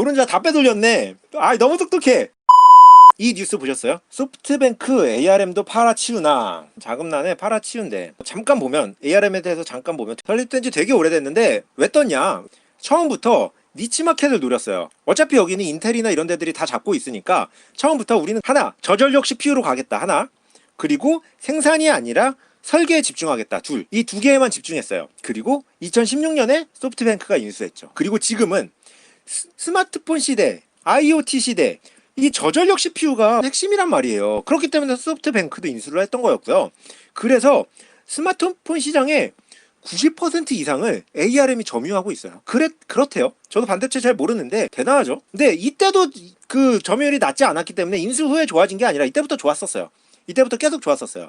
노른자 다 빼돌렸네. 아, 너무 똑똑해. 이 뉴스 보셨어요? 소프트뱅크 ARM도 팔아치우나. 자금난에 팔아치운대. 잠깐 보면, ARM에 대해서 잠깐 보면 설립된 지 되게 오래됐는데 왜 떴냐? 처음부터 니치마켓을 노렸어요. 어차피 여기는 인텔이나 이런 데들이 다 잡고 있으니까 처음부터 우리는 하나, 저전력 CPU로 가겠다. 하나. 그리고 생산이 아니라 설계에 집중하겠다. 둘. 이 두 개에만 집중했어요. 그리고 2016년에 소프트뱅크가 인수했죠. 그리고 지금은 스마트폰 시대, IoT 시대, 이 저전력 CPU가 핵심이란 말이에요. 그렇기 때문에 소프트뱅크도 인수를 했던 거였고요. 그래서 스마트폰 시장의 90% 이상을 ARM이 점유하고 있어요. 그렇대요. 저도 반도체 잘 모르는데 대단하죠. 근데 이때도 그 점유율이 낮지 않았기 때문에 인수 후에 좋아진 게 아니라 이때부터 좋았었어요. 이때부터 계속 좋았었어요.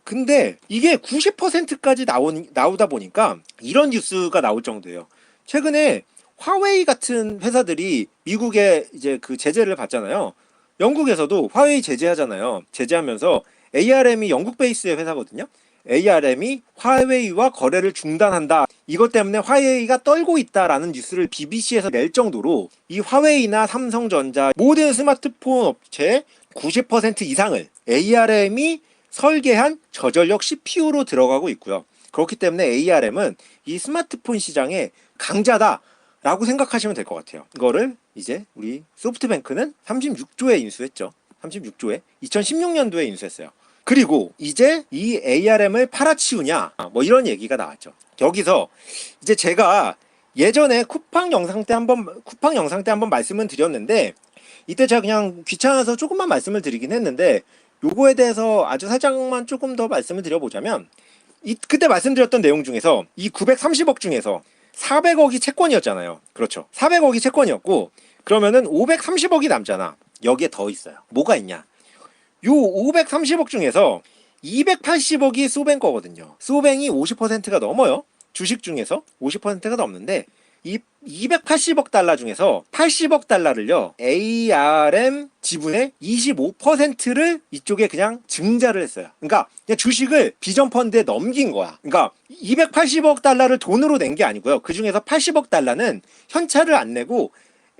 근데 이게 90%까지 나오다 보니까 이런 뉴스가 나올 정도예요. 최근에 화웨이 같은 회사들이 미국에 이제 그 제재를 받잖아요. 영국에서도 화웨이 제재하잖아요. 제재하면서 ARM이 영국 베이스의 회사거든요. ARM이 화웨이와 거래를 중단한다. 이것 때문에 화웨이가 떨고 있다라는 뉴스를 BBC에서 낼 정도로 이 화웨이나 삼성전자 모든 스마트폰 업체 90% 이상을 ARM이 설계한 저전력 CPU로 들어가고 있고요. 그렇기 때문에 ARM은 이 스마트폰 시장의 강자다 라고 생각하시면 될 것 같아요. 이거를 이제 우리 소프트뱅크는 36조에 인수했죠. 36조에 2016년도에 인수했어요. 그리고 이제 이 ARM을 팔아치우냐 뭐 이런 얘기가 나왔죠. 여기서 이제 제가 예전에 쿠팡 영상 때 한번 말씀을 드렸는데 이때 제가 그냥 귀찮아서 조금만 말씀을 드리긴 했는데 요거에 대해서 아주 살짝만 조금 더 말씀을 드려보자면 그때 말씀드렸던 내용 중에서 이 930억 중에서 400억이 채권이었잖아요. 그렇죠. 400억이 채권이었고 그러면은 530억이 남잖아. 여기에 더 있어요. 뭐가 있냐? 요 530억 중에서 280억이 소뱅 거거든요. 소뱅이 50%가 넘어요. 주식 중에서 50%가 넘는데 이 280억 달러 중에서 80억 달러를요 ARM 지분의 25%를 이쪽에 그냥 증자를 했어요. 그러니까 그냥 주식을 비전 펀드에 넘긴 거야. 그러니까 280억 달러를 돈으로 낸 게 아니고요. 그 중에서 80억 달러는 현찰을 안 내고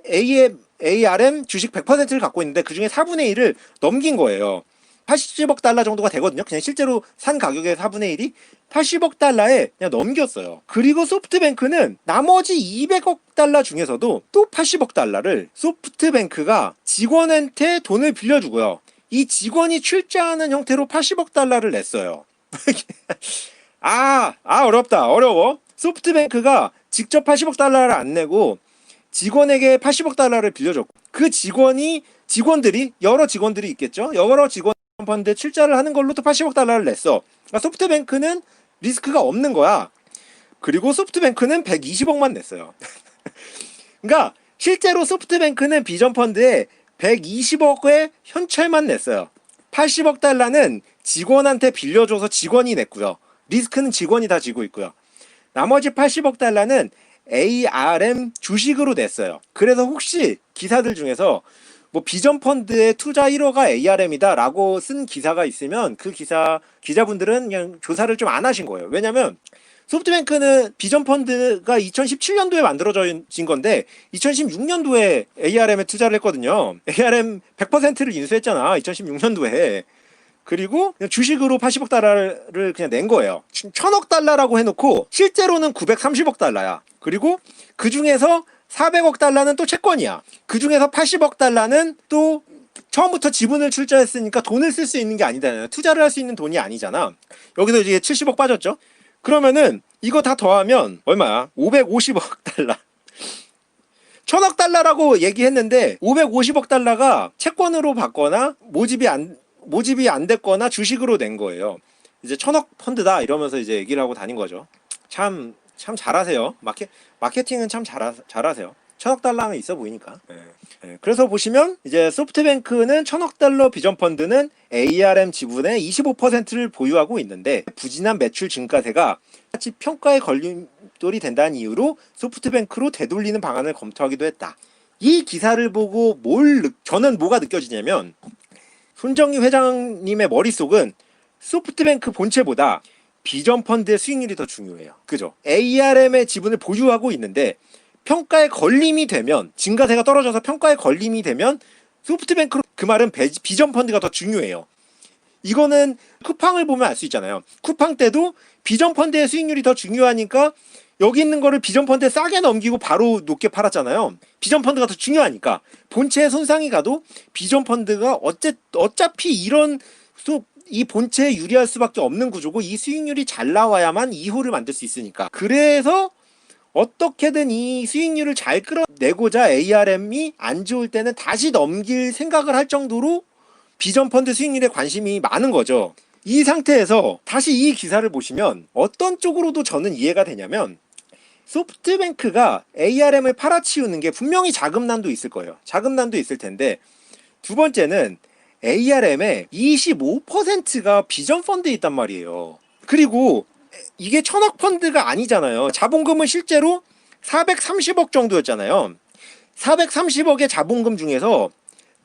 ARM 주식 100%를 갖고 있는데 그 중에 4분의 1을 넘긴 거예요. 80억 달러 정도가 되거든요. 그냥 실제로 산 가격의 4분의 1이 80억 달러에 그냥 넘겼어요. 그리고 소프트뱅크는 나머지 200억 달러 중에서도 또 80억 달러를 소프트뱅크가 직원한테 돈을 빌려주고요. 이 직원이 출자하는 형태로 80억 달러를 냈어요. 어렵다. 어려워. 소프트뱅크가 직접 80억 달러를 안 내고 직원에게 80억 달러를 빌려줬고 그 직원들이 여러 직원들이 있겠죠. 여러 직원 펀드에 출자를 하는 걸로 또 80억 달러를 냈어. 그러니까 소프트뱅크는 리스크가 없는 거야. 그리고 소프트뱅크는 120억만 냈어요. 그러니까 실제로 소프트뱅크는 비전 펀드에 120억의 현찰만 냈어요. 80억 달러는 직원한테 빌려줘서 직원이 냈고요. 리스크는 직원이 다 지고 있고요. 나머지 80억 달러는 ARM 주식으로 냈어요. 그래서 혹시 기사들 중에서 뭐 비전 펀드의 투자 1호가 ARM이다 라고 쓴 기사가 있으면 그 기자분들은 그냥 조사를 좀 안 하신 거예요. 왜냐면 소프트뱅크는 비전 펀드가 2017년도에 만들어진 건데 2016년도에 ARM에 투자를 했거든요. ARM 100%를 인수했잖아. 2016년도에. 그리고 그냥 주식으로 80억 달러를 그냥 낸 거예요. 1000억 달러라고 해놓고 실제로는 930억 달러야. 그리고 그 중에서 400억 달러는 또 채권이야. 그 중에서 80억 달러는 또 처음부터 지분을 출자했으니까 돈을 쓸 수 있는 게 아니잖아요. 투자를 할 수 있는 돈이 아니잖아. 여기서 이제 70억 빠졌죠. 그러면은 이거 다 더하면 얼마야? 550억 달러. 1000억 달러라고 얘기했는데 550억 달러가 채권으로 받거나 모집이 안 됐거나 주식으로 낸 거예요. 이제 1000억 펀드다 이러면서 이제 얘기를 하고 다닌 거죠. 참 잘하세요. 마케팅은 참 잘하세요. 1000억 달러는 있어 보이니까. 그래서 보시면 이제 소프트뱅크는 1000억 달러 비전 펀드는 ARM 지분의 25%를 보유하고 있는데 부진한 매출 증가세가 같이 평가에 걸림돌이 된다는 이유로 소프트뱅크로 되돌리는 방안을 검토하기도 했다. 이 기사를 보고 저는 뭐가 느껴지냐면 손정희 회장님의 머릿속은 소프트뱅크 본체보다 비전 펀드의 수익률이 더 중요해요. 그죠? ARM의 지분을 보유하고 있는데 평가에 걸림이 되면, 증가세가 떨어져서 평가에 걸림이 되면 소프트뱅크, 그 말은 비전 펀드가 더 중요해요. 이거는 쿠팡을 보면 알 수 있잖아요. 쿠팡 때도 비전 펀드의 수익률이 더 중요하니까 여기 있는 거를 비전 펀드에 싸게 넘기고 바로 높게 팔았잖아요. 비전 펀드가 더 중요하니까. 본체에 손상이 가도 비전 펀드가 어차피 이 본체에 유리할 수밖에 없는 구조고, 이 수익률이 잘 나와야만 2호를 만들 수 있으니까. 그래서 어떻게든 이 수익률을 잘 끌어내고자 ARM이 안 좋을 때는 다시 넘길 생각을 할 정도로 비전 펀드 수익률에 관심이 많은 거죠. 이 상태에서 다시 이 기사를 보시면 어떤 쪽으로도 저는 이해가 되냐면, 소프트뱅크가 ARM을 팔아치우는 게 분명히 자금난도 있을 거예요. 자금난도 있을 텐데, 두 번째는 ARM의 25%가 비전 펀드에 있단 말이에요. 그리고 이게 1000억 펀드가 아니잖아요. 자본금은 실제로 430억 정도였잖아요. 430억의 자본금 중에서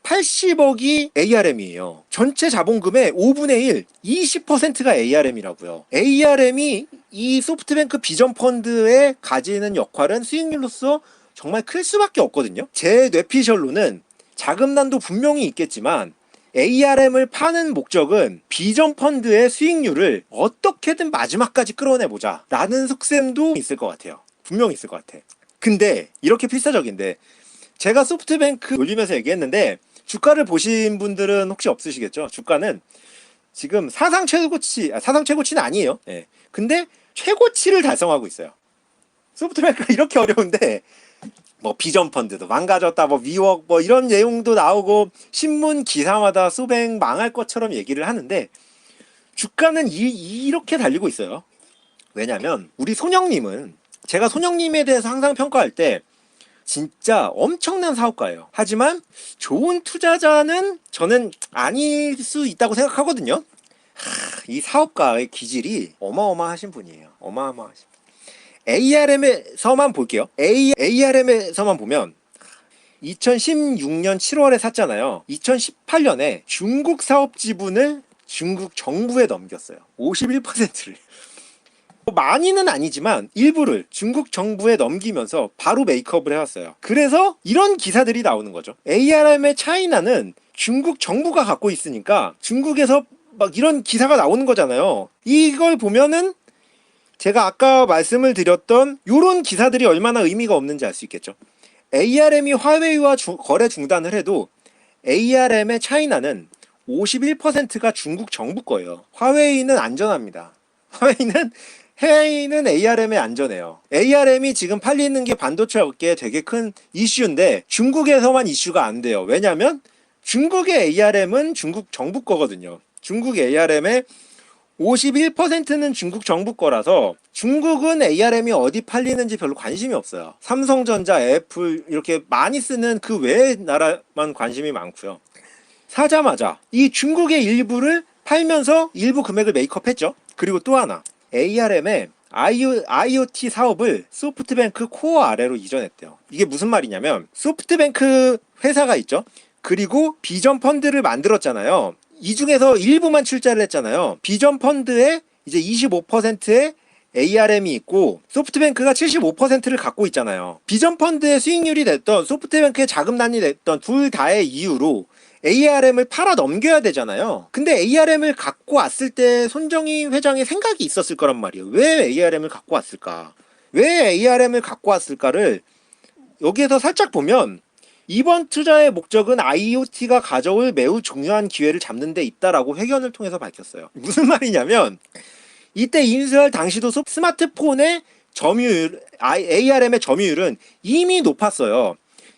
80억이 ARM이에요. 전체 자본금의 5분의 1, 20%가 ARM이라고요. ARM이 이 소프트뱅크 비전 펀드에 가지는 역할은 수익률로서 정말 클 수밖에 없거든요. 제 뇌피셜로는 자금난도 분명히 있겠지만 ARM을 파는 목적은 비전 펀드의 수익률을 어떻게든 마지막까지 끌어내보자 라는 속셈도 있을 것 같아요. 분명히 있을 것 같아. 근데 이렇게 필사적인데, 제가 소프트뱅크 올리면서 얘기했는데 주가를 보신 분들은 혹시 없으시겠죠? 주가는 지금 사상 최고치는 아니에요. 예. 근데 최고치를 달성하고 있어요. 소프트뱅크가 이렇게 어려운데 뭐 비전 펀드도 망가졌다, 뭐 위워크, 뭐 이런 내용도 나오고 신문 기사마다 수백 망할 것처럼 얘기를 하는데 주가는 이렇게 달리고 있어요. 왜냐면 우리 손영님은, 제가 손영님에 대해서 항상 평가할 때 진짜 엄청난 사업가예요. 하지만 좋은 투자자는 저는 아닐 수 있다고 생각하거든요. 이 사업가의 기질이 어마어마하신 분이에요. 어마어마하신 분. ARM에서만 볼게요. ARM에서만 보면 2016년 7월에 샀잖아요. 2018년에 중국 사업 지분을 중국 정부에 넘겼어요. 51%를. 많이는 아니지만 일부를 중국 정부에 넘기면서 바로 메이크업을 해왔어요. 그래서 이런 기사들이 나오는 거죠. ARM의 차이나는 중국 정부가 갖고 있으니까 중국에서 막 이런 기사가 나오는 거잖아요. 이걸 보면은 제가 아까 말씀을 드렸던 이런 기사들이 얼마나 의미가 없는지 알 수 있겠죠. ARM이 화웨이와 거래 중단을 해도 ARM의 차이나는 51%가 중국 정부 거예요. 화웨이는 안전합니다. 화웨이는 ARM에 안전해요. ARM이 지금 팔리는 게 반도체 업계에 되게 큰 이슈인데 중국에서만 이슈가 안 돼요. 왜냐면 중국의 ARM은 중국 정부 거거든요. 중국 ARM의 51%는 중국 정부 거라서 중국은 ARM이 어디 팔리는지 별로 관심이 없어요. 삼성전자, 애플 이렇게 많이 쓰는 그 외의 나라만 관심이 많고요. 사자마자 이 중국의 일부를 팔면서 일부 금액을 메이크업했죠. 그리고 또 하나, ARM의 IoT 사업을 소프트뱅크 코어 아래로 이전했대요. 이게 무슨 말이냐면 소프트뱅크 회사가 있죠. 그리고 비전 펀드를 만들었잖아요. 이 중에서 일부만 출자를 했잖아요. 비전 펀드에 이제 25%의 ARM이 있고 소프트뱅크가 75%를 갖고 있잖아요. 비전 펀드의 수익률이 됐던 소프트뱅크의 자금난이 됐던 둘 다의 이유로 ARM을 팔아 넘겨야 되잖아요. 근데 ARM을 갖고 왔을 때 손정희 회장의 생각이 있었을 거란 말이에요. 왜 ARM을 갖고 왔을까? 왜 ARM을 갖고 왔을까를 여기에서 살짝 보면 이번 투자의 목적은 IoT가 가져올 매우 중요한 기회를 잡는 데 있다라고 회견을 통해서 밝혔어요. 무슨 말이냐면 이때 인수할 당시도 스마트폰의 점유율, ARM의 점유율은 이미 높았어요.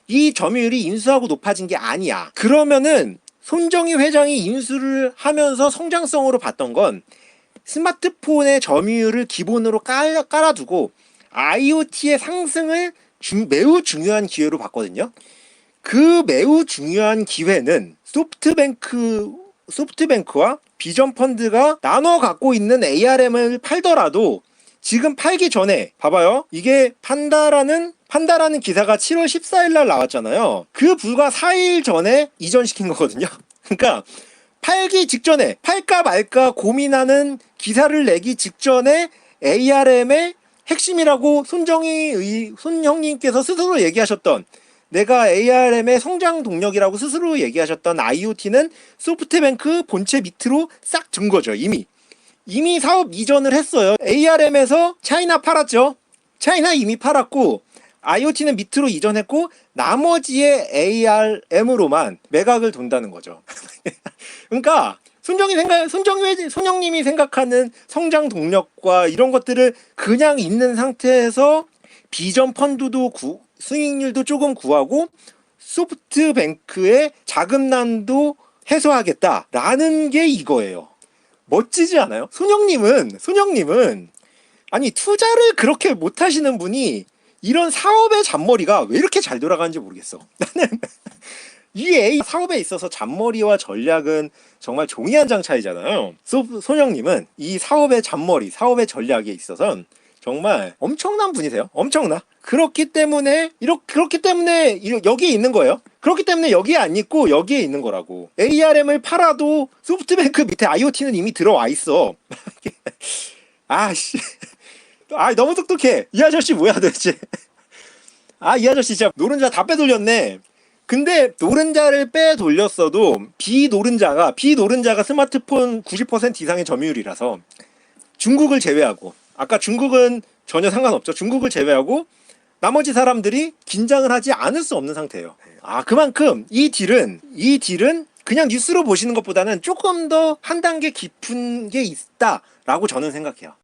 이 점유율이 인수하고 높아진 게 아니야. 그러면은 손정희 회장이 인수를 하면서 성장성으로 봤던 건 스마트폰의 점유율을 기본으로 깔아두고 IoT의 상승을 매우 중요한 기회로 봤거든요. 그 매우 중요한 기회는 소프트뱅크와 비전 펀드가 나눠 갖고 있는 ARM을 팔더라도 지금 팔기 전에 봐봐요. 이게 판다라는 기사가 7월 14일 날 나왔잖아요. 그 불과 4일 전에 이전시킨 거거든요. 그러니까 팔기 직전에 팔까 말까 고민하는 기사를 내기 직전에 ARM의 핵심이라고 손 형님께서 스스로 얘기하셨던, 내가 ARM의 성장 동력이라고 스스로 얘기하셨던 IoT는 소프트뱅크 본체 밑으로 싹 든 거죠. 이미 사업 이전을 했어요. ARM에서 차이나 팔았죠. 차이나 이미 팔았고, IoT는 밑으로 이전했고, 나머지의 ARM으로만 매각을 돈다는 거죠. 그러니까 손 형님이 생각하는 성장 동력과 이런 것들을 그냥 있는 상태에서 비전 펀드도 수익률도 조금 구하고 소프트뱅크의 자금난도 해소하겠다라는 게 이거예요. 멋지지 않아요? 손 형님은 아니, 투자를 그렇게 못하시는 분이 이런 사업의 잔머리가 왜 이렇게 잘 돌아가는지 모르겠어. 나는 이 사업에 있어서 잔머리와 전략은 정말 종이 한 장 차이잖아요. 손 형님은 이 사업의 잔머리, 사업의 전략에 있어서는 정말 엄청난 분이세요. 엄청나. 그렇기 때문에 여기에 있는 거예요. 그렇기 때문에 여기에 안 있고 여기에 있는 거라고. ARM을 팔아도 소프트뱅크 밑에 IoT는 이미 들어와 있어. 아씨, 너무 똑똑해. 이 아저씨 뭐야 도대체. 이 아저씨 진짜 노른자 다 빼돌렸네. 근데 노른자를 빼돌렸어도 비노른자가 스마트폰 90% 이상의 점유율이라서, 중국을 제외하고, 아까 중국은 전혀 상관없죠. 중국을 제외하고 나머지 사람들이 긴장을 하지 않을 수 없는 상태예요. 그만큼 이 딜은 그냥 뉴스로 보시는 것보다는 조금 더 한 단계 깊은 게 있다라고 저는 생각해요.